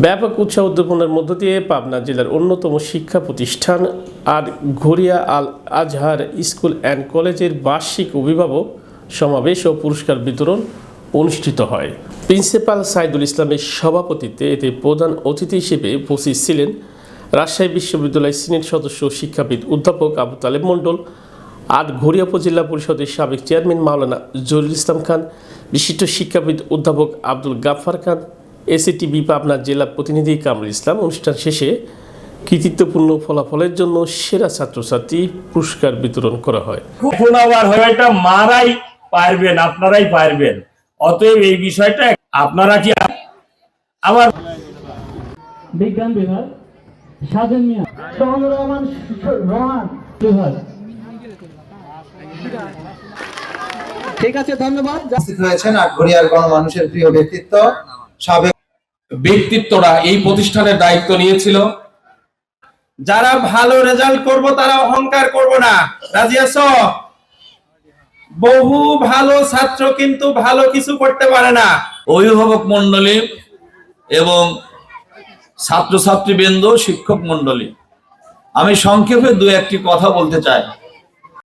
ব্যাপক উৎসাহ উদ্দীপনার মধ্য দিয়ে পাবনা জেলার অন্যতম শিক্ষা প্রতিষ্ঠান আর ঘড়িয়া আল আজহার স্কুল অ্যান্ড কলেজের বার্ষিক অভিভাবক সমাবেশ ও পুরস্কার বিতরণ অনুষ্ঠিত হয়। প্রিন্সিপাল সাইদুল ইসলামের সভাপতিত্বে এতে প্রধান অতিথি হিসেবে উপস্থিত ছিলেন রাজশাহী বিশ্ববিদ্যালয় সিনেট সদস্য শিক্ষাবিদ অধ্যাপক আবু তালেব মণ্ডল, আর ঘড়িয়া উপজেলা পরিষদের সাবেক চেয়ারম্যান মাওলানা জহিরুল ইসলাম খান, বিশিষ্ট শিক্ষাবিদ অধ্যাপক আব্দুল গাফফার খান, এসিটিবি পাবনা জেলা প্রতিনিধি কামরুল ইসলাম। অনুষ্ঠান শেষে কৃতিত্বপূর্ণ ফলাফলের জন্য সেরা ছাত্রছাত্রী পুরস্কার বিতরণ করা হয়। এটা মারাই পারবেন, আপনারাই পারবেন। অতএব এই বিষয়টা আপনারা কি আমার বিজ্ঞান বিভাগ সাজেন মিয়া সোহানুর রহমান বিভাগ। ঠিক আছে, ধন্যবাদ। হয়েছেন আটঘরিয়ার গণমানুষের প্রিয় ব্যক্তিত্ব, সাবেক ব্যক্তিত্বরা এই প্রতিষ্ঠানের দায়িত্ব নিয়েছিল। যারা ভালো রেজাল্ট করব তারা অহংকার করব না, রাজি আছো? বহু ভালো ছাত্র কিন্তু ভালো কিছু করতে পারে না। অভিভাবক মণ্ডলী এবং ছাত্রছাত্রীবৃন্দ, শিক্ষক মণ্ডলী, আমি সংক্ষেপে দু একটি কথা বলতে চাই।